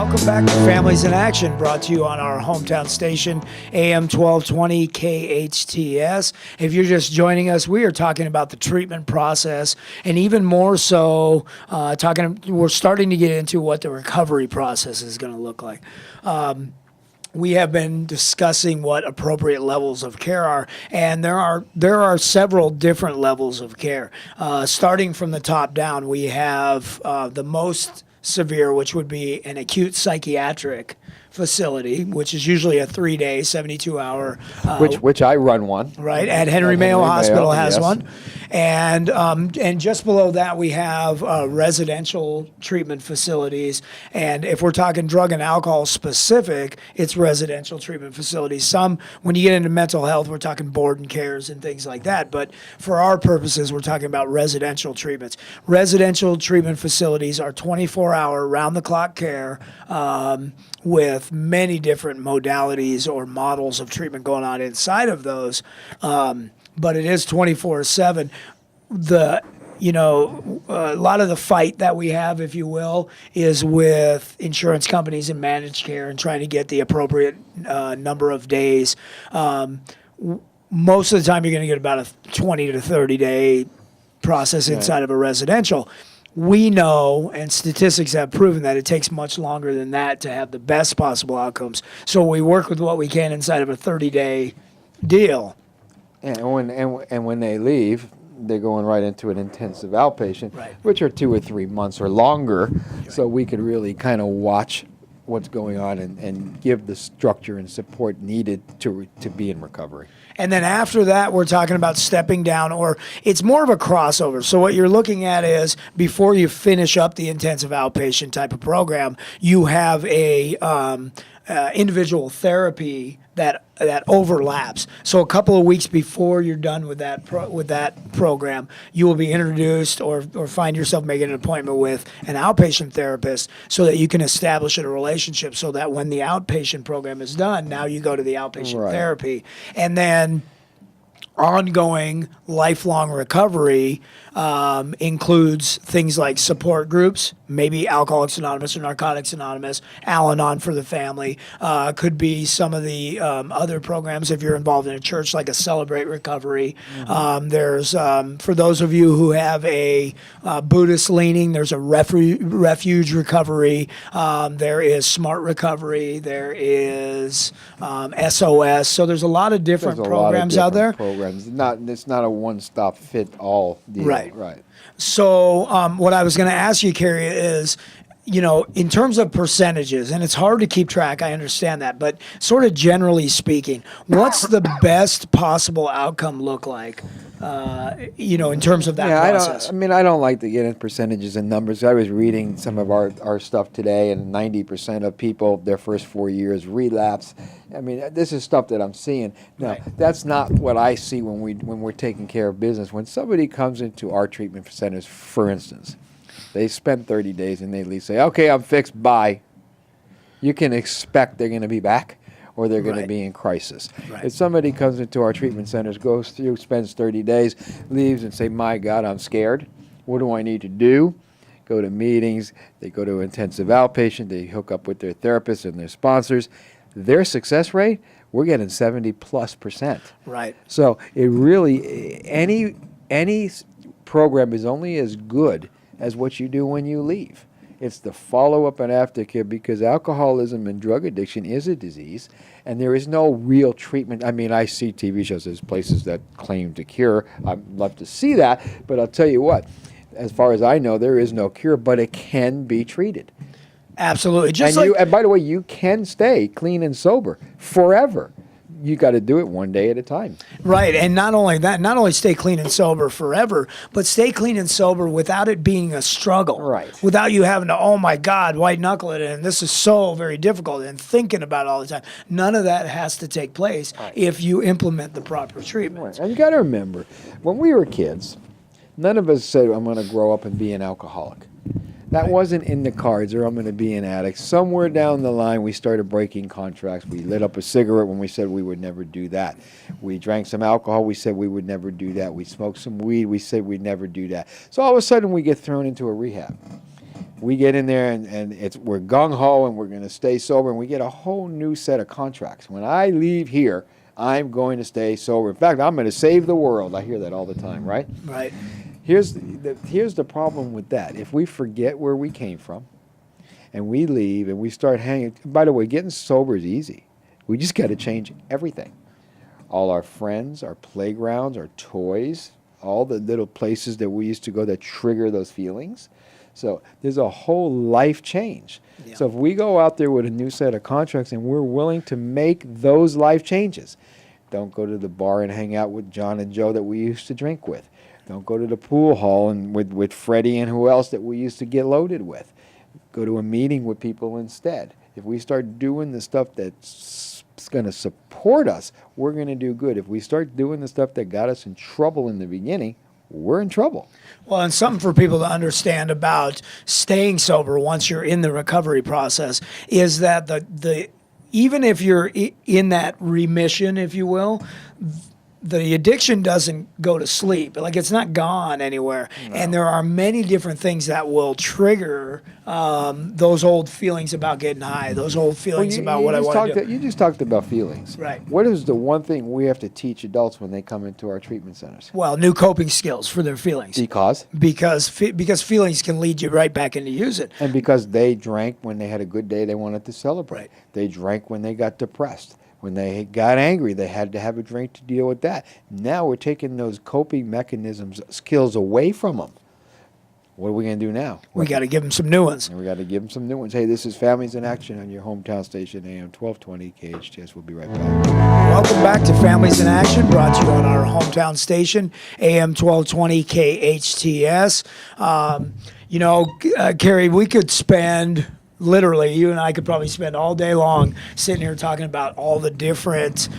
Welcome back to Families in Action, brought to you on our hometown station, AM 1220 KHTS. If you're just joining us, we are talking about the treatment process, and even more so, we're starting to get into what the recovery process is going to look like. We have been discussing what appropriate levels of care are, and there are several different levels of care. Starting from the top down, we have the most severe, which would be an acute psychiatric facility, which is usually a 3-day, 72-hour. Which I run one. Right, at Henry Mayo Hospital has yes. one. And just below that, we have residential treatment facilities. And if we're talking drug and alcohol specific, it's residential treatment facilities. Some, when you get into mental health, we're talking board and cares and things like that. But for our purposes, we're talking about residential treatments. Residential treatment facilities are 24-hour, round-the-clock care with many different modalities or models of treatment going on inside of those. But it is 24/7. A lot of the fight that we have, if you will, is with insurance companies and managed care and trying to get the appropriate number of days. Most of the time, you're going to get about a 20 to 30 day process inside of a residential. We know, and statistics have proven, that it takes much longer than that to have the best possible outcomes. So we work with what we can inside of a 30-day deal. And when they leave, they're going right into an intensive outpatient, Right. which are 2 or 3 months or longer. So we could really kind of watch what's going on and give the structure and support needed to be in recovery. And then after that, we're talking about stepping down, or it's more of a crossover. So what you're looking at is, before you finish up the intensive outpatient type of program, you have a individual therapy that overlaps. So a couple of weeks before you're done with that program, you will be introduced or find yourself making an appointment with an outpatient therapist so that you can establish a relationship, so that when the outpatient program is done, now you go to the outpatient therapy. And then ongoing lifelong recovery includes things like support groups, maybe Alcoholics Anonymous or Narcotics Anonymous, Al-Anon for the family, could be some of the other programs if you're involved in a church, like a Celebrate Recovery. There's, for those of you who have a Buddhist leaning, there's a refuge recovery, there is Smart Recovery, there is SOS. So there's a lot of different programs out there. It's not a one-stop fit all deal. Right. So what I was going to ask you, Cary, is, in terms of percentages, and it's hard to keep track, I understand that, but sort of generally speaking, what's the best possible outcome look like, in terms of that process? I don't like to get into percentages and numbers. I was reading some of our stuff today, and 90% of people, their first 4 years relapse. This is stuff that I'm seeing. Now, that's not what I see when we're taking care of business. When somebody comes into our treatment centers, for instance, they spend 30 days and they leave, say, okay, I'm fixed, bye. You can expect they're going to be back, or they're going to be in crisis. If somebody comes into our treatment centers, goes through, spends 30 days, leaves and say, my God, I'm scared. What do I need to do? Go to meetings. They go to intensive outpatient. They hook up with their therapists and their sponsors. Their success rate, we're getting 70+%. Right. So it really, any program is only as good as what you do when you leave. It's the follow-up and aftercare, because alcoholism and drug addiction is a disease, and there is no real treatment. I see TV shows, there's places that claim to cure. I'd love to see that, but I'll tell you what, as far as I know, there is no cure, but it can be treated. Absolutely. And by the way, you can stay clean and sober forever. You got to do it one day at a time. Right, and not only that, not only stay clean and sober forever, but stay clean and sober without it being a struggle. Right. Without you having to, oh my God, white knuckle it, and this is so very difficult, and thinking about it all the time. None of that has to take place if you implement the proper treatment. Right. And you got to remember, when we were kids, none of us said, I'm going to grow up and be an alcoholic. That wasn't in the cards, or I'm going to be an addict. Somewhere down the line, we started breaking contracts. We lit up a cigarette when we said we would never do that. We drank some alcohol. We said we would never do that. We smoked some weed. We said we'd never do that. So all of a sudden, we get thrown into a rehab. We get in there and we're gung-ho and we're going to stay sober, and we get a whole new set of contracts. When I leave here, I'm going to stay sober. In fact, I'm going to save the world. I hear that all the time, right? Right. Here's the problem with that. If we forget where we came from and we leave and we start hanging, by the way, getting sober is easy. We just got to change everything. All our friends, our playgrounds, our toys, all the little places that we used to go that trigger those feelings. So there's a whole life change. Yeah. So if we go out there with a new set of contracts and we're willing to make those life changes, don't go to the bar and hang out with John and Joe that we used to drink with. Don't go to the pool hall and with Freddie and who else that we used to get loaded with. Go to a meeting with people instead. If we start doing the stuff that's going to support us, we're going to do good. If we start doing the stuff that got us in trouble in the beginning, we're in trouble. Well, and something for people to understand about staying sober once you're in the recovery process is that the even if you're in that remission, if you will, the addiction doesn't go to sleep. Like, it's not gone anywhere. No. And there are many different things that will trigger those old feelings about getting high, those old feelings about what I want to do. You just talked about feelings. Right. What is the one thing we have to teach adults when they come into our treatment centers? Well, new coping skills for their feelings. Because feelings can lead you right back into using. And because they drank when they had a good day, they wanted to celebrate. Right. They drank when they got depressed. When they got angry, they had to have a drink to deal with that. Now we're taking those coping mechanisms, skills away from them. What are we going to do now? We got to give them some new ones. And we got to give them some new ones. Hey, this is Families in Action on your hometown station, AM 1220 KHTS. We'll be right back. Welcome back to Families in Action, brought to you on our hometown station, AM 1220 KHTS. Cary, we could spend... Literally, you and I could probably spend all day long sitting here talking about all the different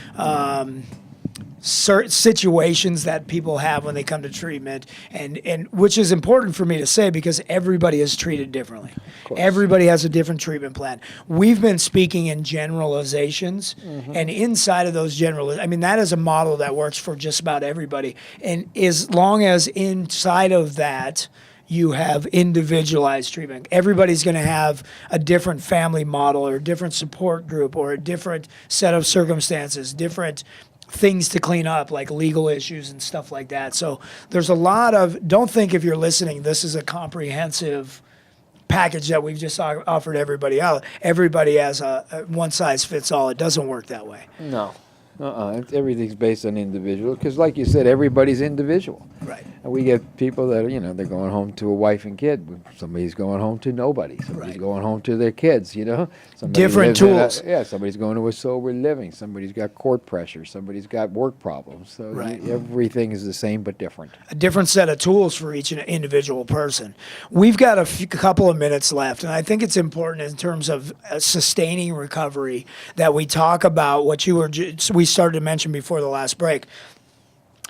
situations that people have when they come to treatment, and which is important for me to say because everybody is treated differently. Everybody has a different treatment plan. We've been speaking in generalizations, and inside of those that is a model that works for just about everybody. And as long as inside of that, you have individualized treatment. Everybody's going to have a different family model or a different support group or a different set of circumstances, different things to clean up, like legal issues and stuff like that. So there's a lot of, don't think if you're listening, this is a comprehensive package that we've just offered everybody out. Everybody has a one size fits all. It doesn't work that way. No. Everything's based on individual because, like you said, everybody's individual. Right. And we get people that are, they're going home to a wife and kid. Somebody's going home to nobody. Somebody's going home to their kids, Somebody different tools. Somebody's going to a sober living. Somebody's got court pressure. Somebody's got work problems. So everything is the same but different. A different set of tools for each individual person. We've got a couple of minutes left, and I think it's important in terms of sustaining recovery that we talk about what we started to mention before the last break,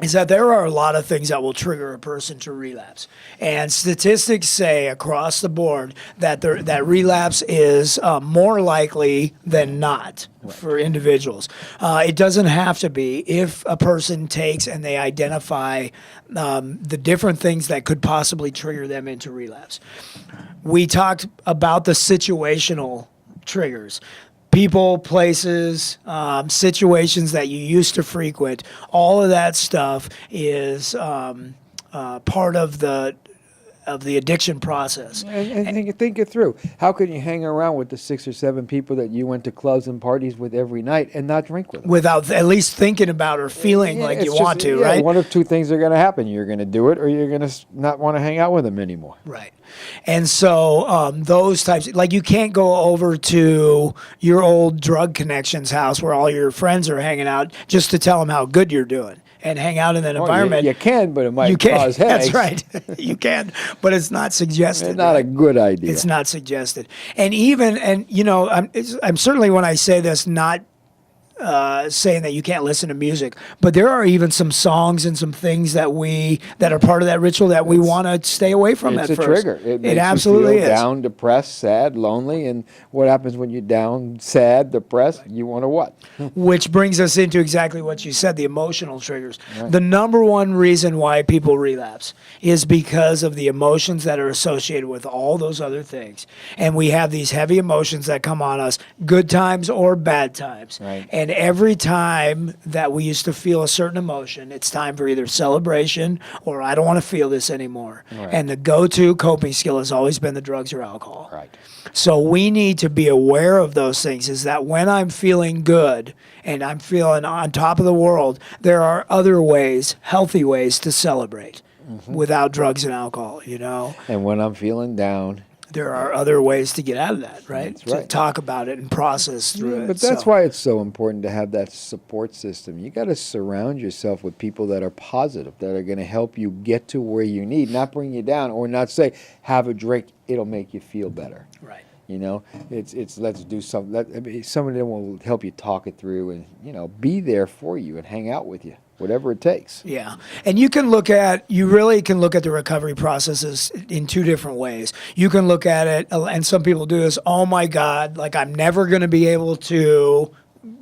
is that there are a lot of things that will trigger a person to relapse. And statistics say across the board that that relapse is more likely than not for individuals. It doesn't have to be if a person takes and they identify the different things that could possibly trigger them into relapse. We talked about the situational triggers. People, places, situations that you used to frequent, all of that stuff is part of the addiction process. And think it through. How can you hang around with the 6 or 7 people that you went to clubs and parties with every night and not drink with them? Without at least thinking about or feeling like you want to, right? One of two things are going to happen. You're going to do it or you're going to not want to hang out with them anymore. Right. And so those types, like you can't go over to your old drug connections house where all your friends are hanging out just to tell them how good you're doing. And hang out in that environment. You can, but it might cause headaches. That's right. You can, but it's not suggested. It's not a good idea. It's not suggested. And I'm certainly, when I say this, not saying that you can't listen to music, but there are even some songs and some things that are part of that ritual that we want to stay away from at It's a first. trigger. It makes absolutely you feel is. down, depressed, sad, lonely. And what happens when you're down, sad, depressed? You want to what? Which brings us into exactly what you said, the emotional triggers. Right. The number one reason why people relapse is because of the emotions that are associated with all those other things. And we have these heavy emotions that come on us, good times or bad times. Right. And every time that we used to feel a certain emotion, it's time for either celebration or I don't want to feel this anymore. Right. And the go-to coping skill has always been the drugs or alcohol. Right. So we need to be aware of those things, is that when I'm feeling good and I'm feeling on top of the world, there are other ways, healthy ways to celebrate without drugs and alcohol, you know? And when I'm feeling down, there are other ways to get out of that, right? That's right. To talk about it and process through it. But that's why it's so important to have that support system. You got to surround yourself with people that are positive, that are going to help you get to where you need, not bring you down, or not say, have a drink, it'll make you feel better. Right. You know, it's let's do something. Somebody will help you talk it through and, you know, be there for you and hang out with you, whatever it takes. Yeah. And you really can look at the recovery processes in two different ways. You can look at it, and some people do this, oh my God, like I'm never going to be able to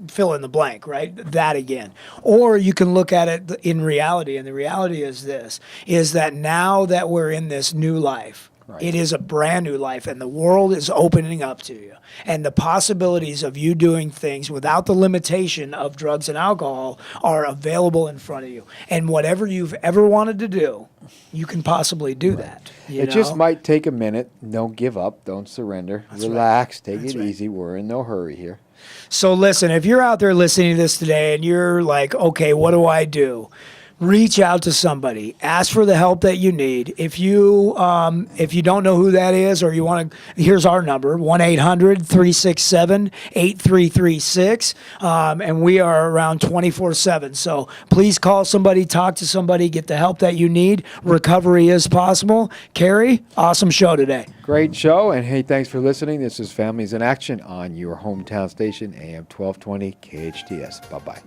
fill in the blank, right? That again. Or you can look at it in reality, and the reality is this, is that now that we're in this new life, right. It is a brand new life, and the world is opening up to you. And the possibilities of you doing things without the limitation of drugs and alcohol are available in front of you. And whatever you've ever wanted to do, you can possibly do that. It just might take a minute. Don't give up. Don't surrender. Relax. Take it easy. We're in no hurry here. So listen, if you're out there listening to this today and you're like, okay, what do I do? Reach out to somebody. Ask for the help that you need. If you don't know who that is, or you want to, here's our number, 1-800-367-8336. And we are around 24/7. So please call somebody, talk to somebody, get the help that you need. Recovery is possible. Cary, awesome show today. Great show. And hey, thanks for listening. This is Families in Action on your hometown station, AM 1220 KHTS. Bye-bye.